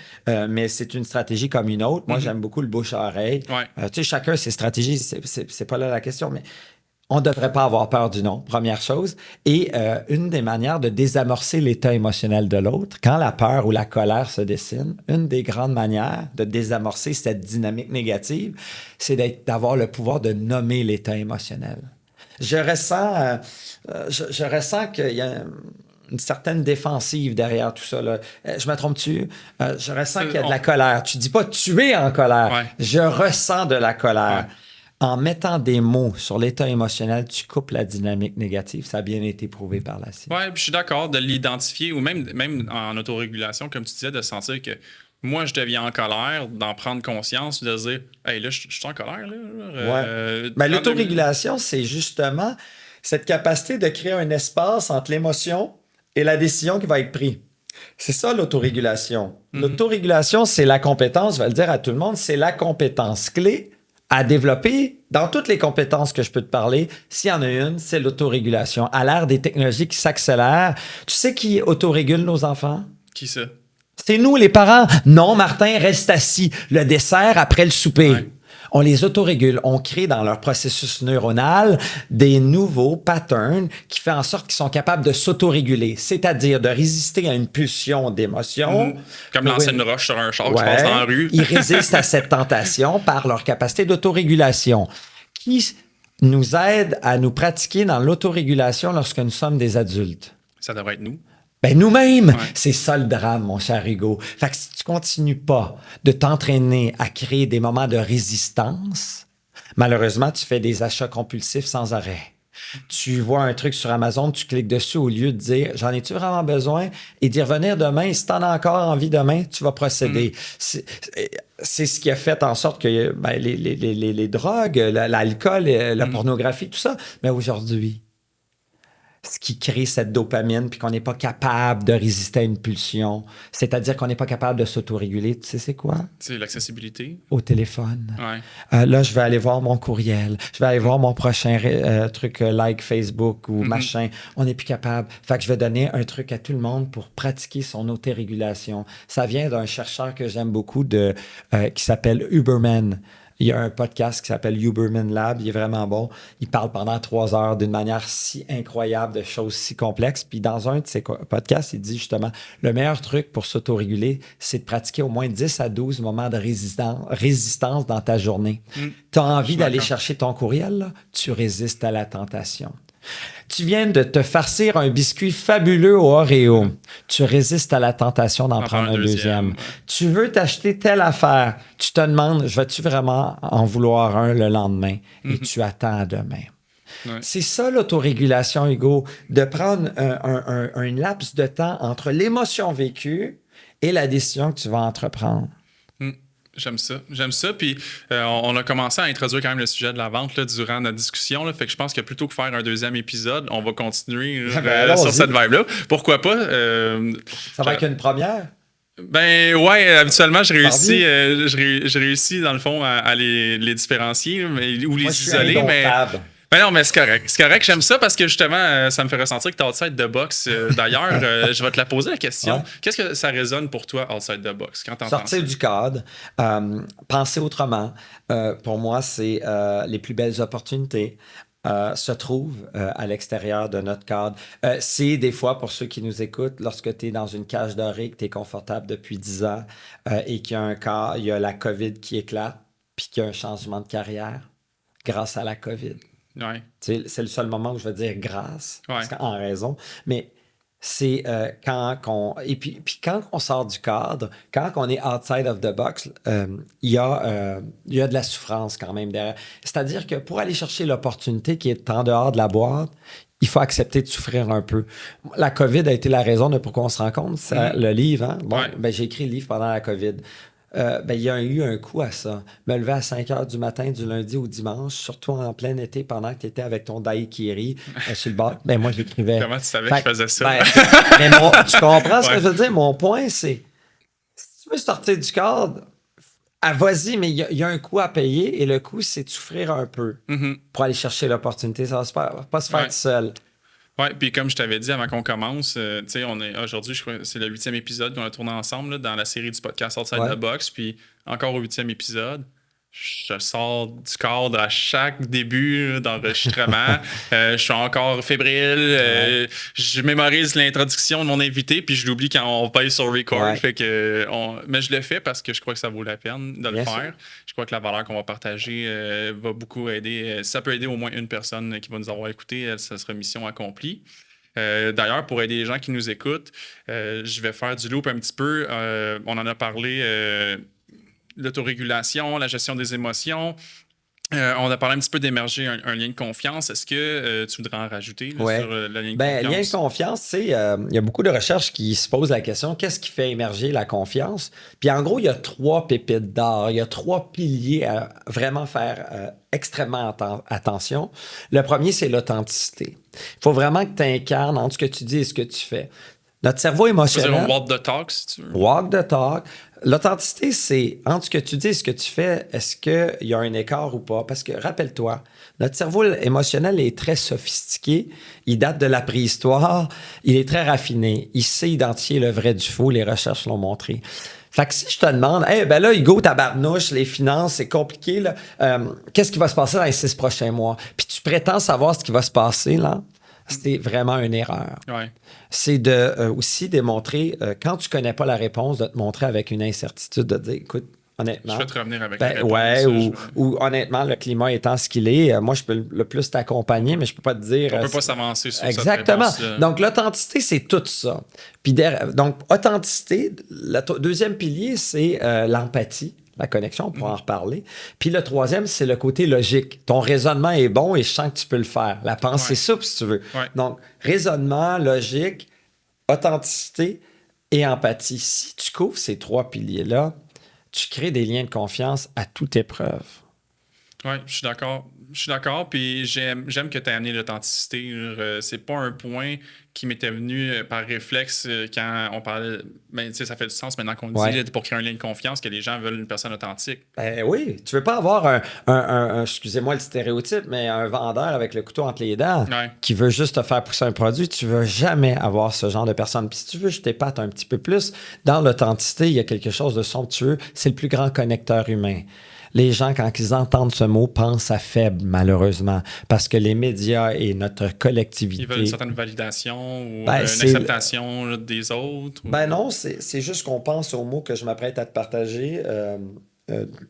mais c'est une stratégie comme une autre. Moi, j'aime beaucoup le bouche-à-oreille. Ouais. Tu sais, chacun ses stratégies, c'est pas là la question, mais on ne devrait pas avoir peur du non, première chose. Et une des manières de désamorcer l'état émotionnel de l'autre, quand la peur ou la colère se dessine, une des grandes manières de désamorcer cette dynamique négative, c'est d'avoir le pouvoir de nommer l'état émotionnel. Je ressens qu'il y a une certaine défensive derrière tout ça. Là. Je me trompe-tu? Je ressens qu'il y a de la colère. Tu ne dis pas « tu es en colère ouais. ». Je ressens de la colère. Ouais. En mettant des mots sur l'état émotionnel, tu coupes la dynamique négative. Ça a bien été prouvé par la science. Oui, puis je suis d'accord de l'identifier, ou même en autorégulation, comme tu disais, de sentir que moi, je deviens en colère, d'en prendre conscience, de se dire « Hey, là, je suis en colère. » Ben, l'autorégulation, c'est justement cette capacité de créer un espace entre l'émotion et la décision qui va être prise. C'est ça, l'autorégulation. L'autorégulation, c'est la compétence, je vais le dire à tout le monde, c'est la compétence clé à développer dans toutes les compétences que je peux te parler. S'il y en a une, c'est l'autorégulation. À l'ère des technologies qui s'accélèrent, tu sais qui autorégule nos enfants? Qui ça? C'est nous, les parents. Non, Martin, reste assis. Le dessert après le souper. Ouais. On les autorégule. On crée dans leur processus neuronal des nouveaux patterns qui font en sorte qu'ils sont capables de s'autoréguler, c'est-à-dire de résister à une pulsion d'émotion. Comme lancer une roche sur un char qui passe dans la rue. Ils résistent à cette tentation par leur capacité d'autorégulation qui nous aide à nous pratiquer dans l'autorégulation lorsque nous sommes des adultes. Ça devrait être nous. Ben nous-mêmes, c'est ça le drame, mon cher Hugo. Fait que si tu continues pas de t'entraîner à créer des moments de résistance, malheureusement, tu fais des achats compulsifs sans arrêt. Tu vois un truc sur Amazon, tu cliques dessus au lieu de dire « J'en ai-tu vraiment besoin? » et d'y revenir demain. Si tu en as encore envie demain, tu vas procéder. C'est ce qui a fait en sorte que les drogues, l'alcool, la pornographie, tout ça. Mais aujourd'hui, ce qui crée cette dopamine, puis qu'on n'est pas capable de résister à une pulsion. C'est-à-dire qu'on n'est pas capable de s'autoréguler. Tu sais, c'est quoi? C'est l'accessibilité. Au téléphone. Ouais. Là, je vais aller voir mon courriel. Je vais aller voir mon prochain truc like Facebook ou machin. On n'est plus capable. Fait que je vais donner un truc à tout le monde pour pratiquer son autorégulation. Ça vient d'un chercheur que j'aime beaucoup qui s'appelle Huberman. Il y a un podcast qui s'appelle Huberman Lab. Il est vraiment bon. Il parle pendant 3 heures d'une manière si incroyable de choses si complexes. Puis dans un de ses podcasts, il dit justement, le meilleur truc pour s'autoréguler, c'est de pratiquer au moins 10 à 12 moments de résistance dans ta journée. Tu as envie d'aller chercher ton courriel, là? Tu résistes à la tentation. Tu viens de te farcir un biscuit fabuleux au Oreo. Tu résistes à la tentation d'en prendre un deuxième. Ouais. Tu veux t'acheter telle affaire. Tu te demandes, vas-tu vraiment en vouloir un le lendemain? Et tu attends à demain. Ouais. C'est ça l'autorégulation, Hugo, de prendre un laps de temps entre l'émotion vécue et la décision que tu vas entreprendre. J'aime ça. Puis on a commencé à introduire quand même le sujet de la vente là, durant notre discussion. Là, fait que je pense que plutôt que faire un deuxième épisode, on va continuer sur cette vibe-là. Pourquoi pas? Ça va être une première? Ben ouais, habituellement, je réussis dans le fond à les différencier ou les isoler. Ben non, mais c'est correct. C'est correct, j'aime ça parce que justement, ça me fait ressentir que tu es outside the box. D'ailleurs, je vais te la poser la question. Ouais. Qu'est-ce que ça résonne pour toi, outside the box, quand t'entends Sortir du cadre, penser autrement. Pour moi, c'est les plus belles opportunités. Se trouvent à l'extérieur de notre cadre. C'est des fois, pour ceux qui nous écoutent, lorsque tu es dans une cage dorée, que tu es confortable depuis 10 ans et qu'il y a la COVID qui éclate, puis qu'il y a un changement de carrière grâce à la COVID. Ouais. C'est le seul moment où je vais dire grâce, en raison, mais c'est quand on sort du cadre, quand on est outside of the box, il y a de la souffrance quand même derrière. C'est-à-dire que pour aller chercher l'opportunité qui est en dehors de la boîte, il faut accepter de souffrir un peu. La COVID a été la raison de pourquoi on se rencontre. Le livre, hein? Bon, j'ai écrit le livre pendant la COVID. Il y a eu un coup à ça. Me lever à 5 h du matin du lundi au dimanche, surtout en plein été pendant que tu étais avec ton daiquiri sur le bord. Moi, j'écrivais. Comment tu savais que je faisais ça? Mais tu comprends ce que je veux dire? Mon point, c'est si tu veux sortir du cadre, vas-y, mais il y a un coût à payer et le coût, c'est de souffrir un peu pour aller chercher l'opportunité. Ça va pas se faire tout seul. Oui, puis comme je t'avais dit avant qu'on commence, aujourd'hui, je crois que c'est le 8e épisode qu'on a tourné ensemble là, dans la série du podcast Outside the Box. Puis encore au 8e épisode, je sors du cadre à chaque début d'enregistrement. Je suis encore fébrile. Je mémorise l'introduction de mon invité, puis je l'oublie quand on paye sur record. Fait que, mais je le fais parce que je crois que ça vaut la peine de le faire. Je crois que la valeur qu'on va partager va beaucoup aider. Ça peut aider au moins une personne qui va nous avoir écouté. Ça sera mission accomplie. D'ailleurs, pour aider les gens qui nous écoutent, je vais faire du loop un petit peu. On en a parlé... l'autorégulation, la gestion des émotions. On a parlé un petit peu d'émerger un lien de confiance. Est-ce que tu voudrais en rajouter sur le lien de confiance? Lien de confiance, il y a beaucoup de recherches qui se posent la question, qu'est-ce qui fait émerger la confiance? Puis en gros, il y a 3 pépites d'or. Il y a 3 piliers à vraiment faire extrêmement attention. Le premier, c'est l'authenticité. Il faut vraiment que tu incarnes entre ce que tu dis et ce que tu fais. Notre cerveau émotionnel... C'est walk the talk, si tu veux. Walk the talk. L'authenticité, c'est entre ce que tu dis et ce que tu fais, est-ce qu'il y a un écart ou pas? Parce que, rappelle-toi, notre cerveau émotionnel est très sophistiqué. Il date de la préhistoire. Il est très raffiné. Il sait identifier le vrai du faux. Les recherches l'ont montré. Fait que si je te demande, là, Hugo, tabarnouche, les finances, c'est compliqué, là. Qu'est-ce qui va se passer dans les 6 prochains mois? Puis tu prétends savoir ce qui va se passer, là. C'est vraiment une erreur. Ouais. C'est aussi démontrer, quand tu connais pas la réponse, de te montrer avec une incertitude, de dire, écoute, honnêtement... Je vais te revenir avec la réponse. Ou honnêtement, le climat étant ce qu'il est, moi, je peux le plus t'accompagner, mais je peux pas te dire... On peut pas s'avancer sur exactement. cette réponse. Donc, l'authenticité, c'est tout ça. Puis, donc, authenticité, le deuxième pilier, c'est l'empathie. La connexion, on pourra en reparler. Puis le troisième, c'est le côté logique. Ton raisonnement est bon et je sens que tu peux le faire. La pensée souple, si tu veux. Ouais. Donc, raisonnement, logique, authenticité et empathie. Si tu couvres ces 3 piliers-là, tu crées des liens de confiance à toute épreuve. Ouais, je suis d'accord. Je suis d'accord, puis j'aime que tu aies amené l'authenticité. C'est pas un point qui m'était venu par réflexe quand on parlait. Ben, tu sais, ça fait du sens maintenant qu'on le dit, Ouais. là, pour créer un lien de confiance, que les gens veulent une personne authentique. Ben oui, tu veux pas avoir excusez-moi le stéréotype, mais un vendeur avec le couteau entre les dents Ouais. qui veut juste te faire pousser un produit, tu veux jamais avoir ce genre de personne. Puis si tu veux, je t'épate un petit peu plus. Dans l'authenticité, il y a quelque chose de somptueux. C'est le plus grand connecteur humain. Les gens, quand ils entendent ce mot, pensent à faible, malheureusement, parce que les médias et notre collectivité... Ils veulent une certaine validation ou Ben, une c'est... acceptation là, des autres. Ben non, c'est juste qu'on pense au mot que je m'apprête à te partager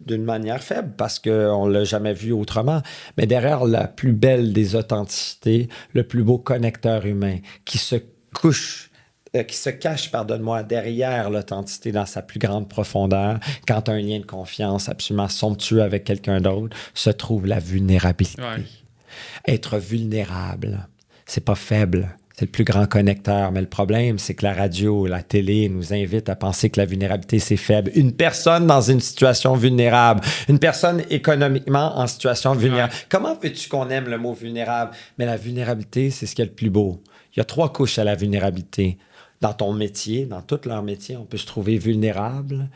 d'une manière faible parce qu'on ne l'a jamais vu autrement. Mais derrière la plus belle des authenticités, le plus beau connecteur humain qui se cache, pardonne-moi, derrière l'authenticité dans sa plus grande profondeur, quand un lien de confiance absolument somptueux avec quelqu'un d'autre, se trouve la vulnérabilité. Ouais. Être vulnérable, c'est pas faible. C'est le plus grand connecteur. Mais le problème, c'est que la radio, la télé nous invite à penser que la vulnérabilité, c'est faible. Une personne dans une situation vulnérable, une personne économiquement en situation vulnérable. Ouais. Comment veux-tu qu'on aime le mot vulnérable? Mais la vulnérabilité, c'est ce qui est le plus beau. Il y a 3 couches à la vulnérabilité. Dans ton métier, dans tout leur métier, on peut se trouver vulnérable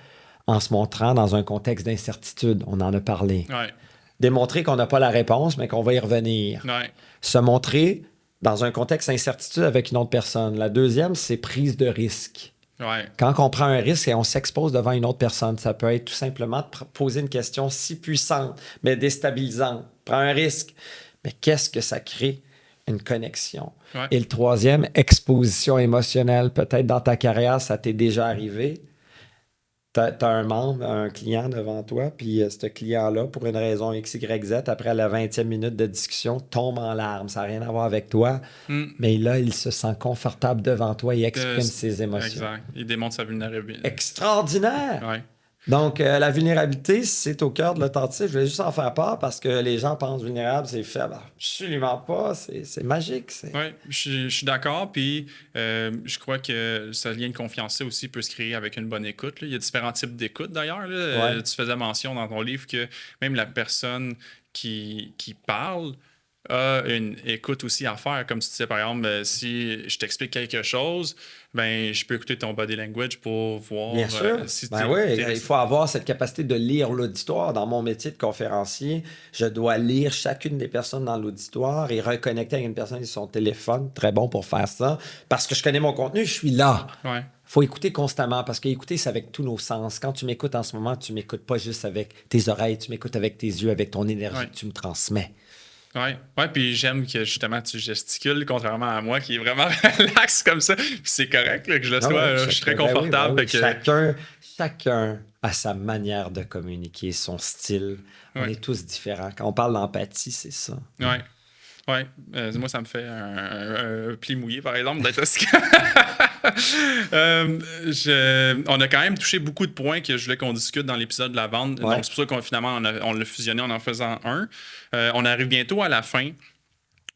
en se montrant dans un contexte d'incertitude. On en a parlé. Ouais. Démontrer qu'on n'a pas la réponse, mais qu'on va y revenir. Ouais. Se montrer dans un contexte d'incertitude avec une autre personne. La deuxième, c'est prise de risque. Ouais. Quand on prend un risque et on s'expose devant une autre personne, ça peut être tout simplement de poser une question si puissante, mais déstabilisante. Prends un risque. Mais qu'est-ce que ça crée? Une connexion. Ouais. Et le troisième, exposition émotionnelle. Peut-être dans ta carrière, ça t'est déjà arrivé. Tu as un membre, un client devant toi, puis ce client-là, pour une raison X, Y, Z, après la 20e minute de discussion, tombe en larmes. Ça n'a rien à voir avec toi. Mais là, il se sent confortable devant toi et exprime ses émotions. Exact. Il démontre sa vulnérabilité. Extraordinaire! Ouais. Donc, la vulnérabilité, c'est au cœur de l'authenticité. Je voulais juste en faire part parce que les gens pensent vulnérable, c'est faible. Absolument pas. C'est magique. Oui, je suis d'accord. Puis, je crois que ce lien de confiance aussi peut se créer avec une bonne écoute. Là. Il y a différents types d'écoute, d'ailleurs. Ouais. Tu faisais mention dans ton livre que même la personne qui parle a une écoute aussi à faire. Comme tu disais, par exemple, si je t'explique quelque chose, ben, je peux écouter ton body language pour voir. Bien sûr. Si il faut avoir cette capacité de lire l'auditoire. Dans mon métier de conférencier, je dois lire chacune des personnes dans l'auditoire et reconnecter avec une personne sur son téléphone. Très bon pour faire ça. Parce que je connais mon contenu, je suis là. Ouais. Faut écouter constamment parce qu'écouter, c'est avec tous nos sens. Quand tu m'écoutes en ce moment, tu m'écoutes pas juste avec tes oreilles, tu m'écoutes avec tes yeux, avec ton énergie que tu me transmets. Oui, puis j'aime que justement tu gesticules, contrairement à moi qui est vraiment relax comme ça. Puis c'est correct là, que je le sois, je suis très confortable. Oui. Chacun a sa manière de communiquer, son style. On est tous différents. Quand on parle d'empathie, c'est ça. Oui. Moi, ça me fait un pli mouillé, par exemple, d'être aussi. On a quand même touché beaucoup de points que je voulais qu'on discute dans l'épisode de la vente. Ouais. Donc, c'est pour ça qu'on finalement on l'a fusionné en faisant un. On arrive bientôt à la fin.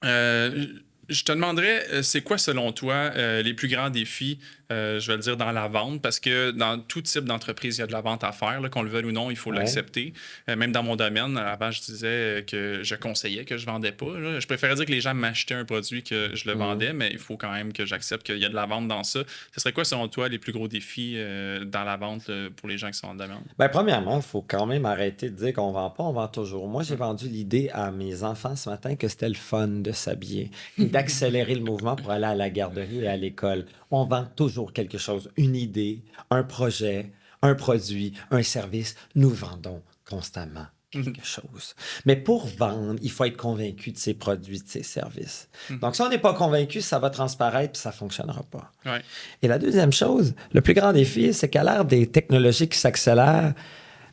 Je te demanderais, c'est quoi, selon toi, les plus grands défis, je vais le dire, dans la vente? Parce que dans tout type d'entreprise, il y a de la vente à faire, là, qu'on le veuille ou non, il faut l'accepter. Même dans mon domaine, avant, je disais que je conseillais que je ne vendais pas. Là. Je préférais dire que les gens m'achetaient un produit que je le vendais, mais il faut quand même que j'accepte qu'il y a de la vente dans ça. Ce serait quoi, selon toi, les plus gros défis dans la vente pour les gens qui sont dans le domaine? Bien, premièrement, il faut quand même arrêter de dire qu'on ne vend pas, on vend toujours. Moi, j'ai vendu l'idée à mes enfants ce matin que c'était le fun de s'habiller et d'accélérer le mouvement pour aller à la garderie et à l'école. On vend toujours quelque chose, une idée, un projet, un produit, un service. Nous vendons constamment quelque chose. Mais pour vendre, il faut être convaincu de ses produits, de ses services. Donc, si on n'est pas convaincu, ça va transparaître et ça ne fonctionnera pas. Ouais. Et la deuxième chose, le plus grand défi, c'est qu'à l'ère des technologies qui s'accélèrent,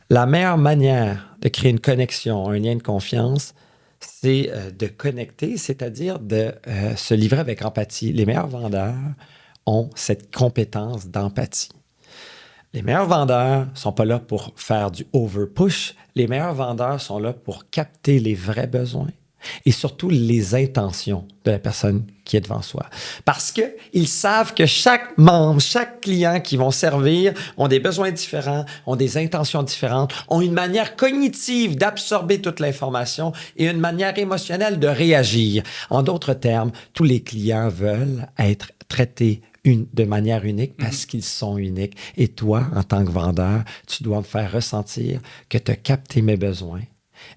la meilleure manière de créer une connexion, un lien de confiance, c'est de connecter, c'est-à-dire de se livrer avec empathie. Les meilleurs vendeurs ont cette compétence d'empathie. Les meilleurs vendeurs ne sont pas là pour faire du over-push. Les meilleurs vendeurs sont là pour capter les vrais besoins, et surtout les intentions de la personne qui est devant soi. Parce qu'ils savent que chaque membre, chaque client qui vont servir ont des besoins différents, ont des intentions différentes, ont une manière cognitive d'absorber toute l'information et une manière émotionnelle de réagir. En d'autres termes, tous les clients veulent être traités de manière unique parce qu'ils sont uniques. Et toi, en tant que vendeur, tu dois me faire ressentir que tu as capté mes besoins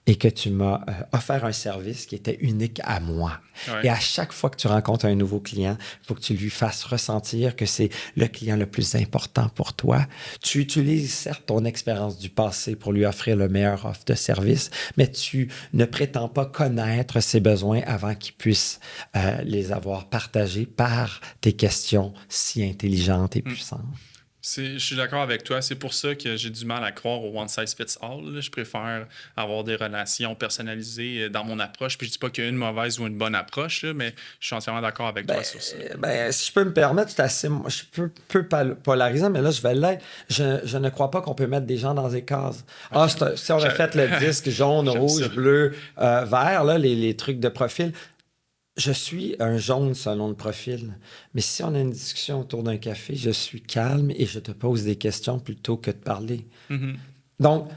et que tu m'as offert un service qui était unique à moi. Ouais. Et à chaque fois que tu rencontres un nouveau client, il faut que tu lui fasses ressentir que c'est le client le plus important pour toi. Tu utilises certes ton expérience du passé pour lui offrir le meilleur offre de service, mais tu ne prétends pas connaître ses besoins avant qu'il puisse les avoir partagés par tes questions si intelligentes et puissantes. Je suis d'accord avec toi. C'est pour ça que j'ai du mal à croire au one size fits all. Je préfère avoir des relations personnalisées dans mon approche. Puis je dis pas qu'il y a une mauvaise ou une bonne approche, mais je suis entièrement d'accord avec toi sur ça. Si je peux me permettre, je peux polariser, mais là, je vais l'être. Je ne crois pas qu'on peut mettre des gens dans des cases. Si on a fait le disque jaune, rouge, bleu, vert, là, les trucs de profil. Je suis un jaune selon le profil, mais si on a une discussion autour d'un café, je suis calme et je te pose des questions plutôt que de parler. Mm-hmm. Donc,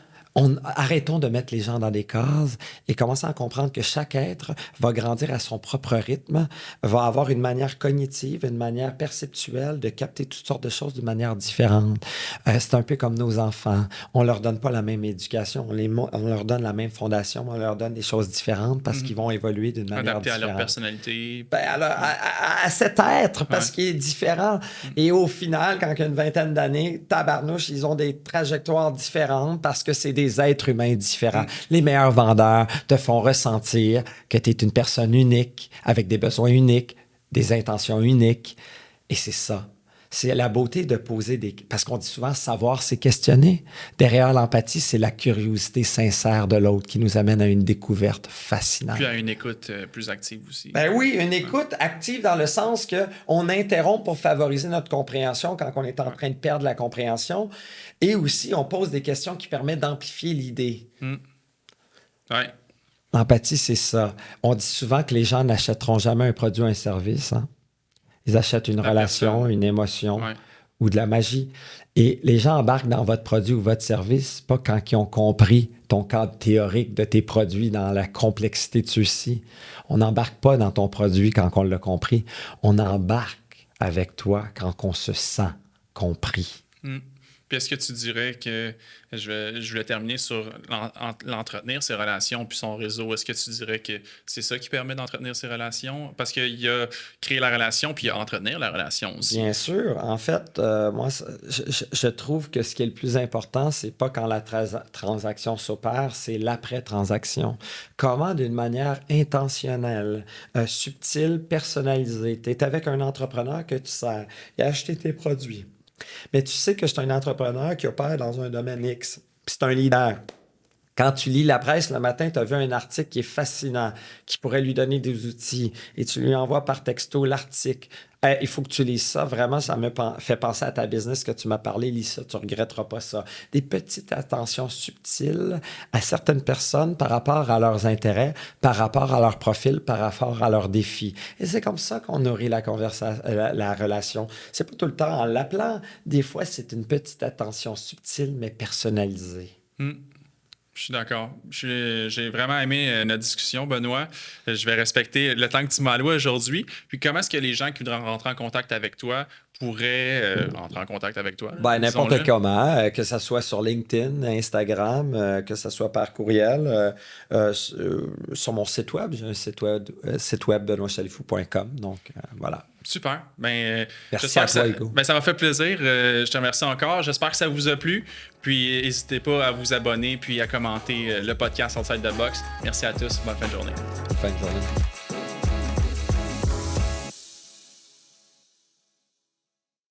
arrêtons de mettre les gens dans des cases et commençons à comprendre que chaque être va grandir à son propre rythme, va avoir une manière cognitive, une manière perceptuelle de capter toutes sortes de choses d'une manière différente. C'est un peu comme nos enfants. On leur donne pas la même éducation, on leur donne la même fondation, mais on leur donne des choses différentes parce qu'ils vont évoluer d'une manière différente. Adapté à leur personnalité. À cet être, parce qu'il est différent. Et au final, quand il y a une vingtaine d'années, tabarnouche, ils ont des trajectoires différentes parce que c'est des êtres humains différents. Les meilleurs vendeurs te font ressentir que tu es une personne unique, avec des besoins uniques, des intentions uniques. Et c'est ça. C'est la beauté de poser des... Parce qu'on dit souvent, savoir, c'est questionner. Derrière l'empathie, c'est la curiosité sincère de l'autre qui nous amène à une découverte fascinante. Puis à une écoute plus active aussi. Ben oui, une écoute active dans le sens qu'on interrompt pour favoriser notre compréhension quand on est en train de perdre la compréhension. Et aussi, on pose des questions qui permettent d'amplifier l'idée. Ouais. L'empathie, c'est ça. On dit souvent que les gens n'achèteront jamais un produit ou un service, hein? Ils achètent une relation, une émotion ou de la magie. Et les gens embarquent dans votre produit ou votre service, pas quand ils ont compris ton cadre théorique de tes produits dans la complexité de ceux-ci. On n'embarque pas dans ton produit quand on l'a compris. On embarque avec toi quand on se sent compris. Puis est-ce que tu dirais que, je voulais terminer sur l'entretenir ses relations puis son réseau, est-ce que tu dirais que c'est ça qui permet d'entretenir ses relations? Parce qu'il y a créer la relation puis il y a entretenir la relation aussi. Bien sûr. En fait, moi, je trouve que ce qui est le plus important, c'est pas quand la transaction s'opère, c'est l'après-transaction. Comment, d'une manière intentionnelle, subtile, personnalisée. Tu es avec un entrepreneur que tu sers. Il a acheté tes produits. Mais tu sais que c'est un entrepreneur qui opère dans un domaine X. Puis c'est un leader. Quand tu lis la presse le matin, tu as vu un article qui est fascinant, qui pourrait lui donner des outils, et tu lui envoies par texto l'article. Il faut que tu lises ça. Vraiment, ça me fait penser à ta business que tu m'as parlé. Lis ça, tu ne regretteras pas ça. Des petites attentions subtiles à certaines personnes par rapport à leurs intérêts, par rapport à leur profil, par rapport à leurs défis. Et c'est comme ça qu'on nourrit la relation. C'est pas tout le temps en l'appelant. Des fois, c'est une petite attention subtile, mais personnalisée. Je suis d'accord. J'ai vraiment aimé notre discussion, Benoît. Je vais respecter le temps que tu m'as alloué aujourd'hui. Puis comment est-ce que les gens qui voudraient rentrer en contact avec toi pourraient entrer en contact avec toi? N'importe comment, que ce soit sur LinkedIn, Instagram, que ce soit par courriel, sur mon site web. J'ai un site web benoitchalifou.com. Donc, voilà. Super. Merci à toi, Hugo. Ça m'a fait plaisir. Je te remercie encore. J'espère que ça vous a plu. Puis, n'hésitez pas à vous abonner puis à commenter le podcast Outside the Box. Merci à tous. Bonne fin de journée. Bonne fin de journée.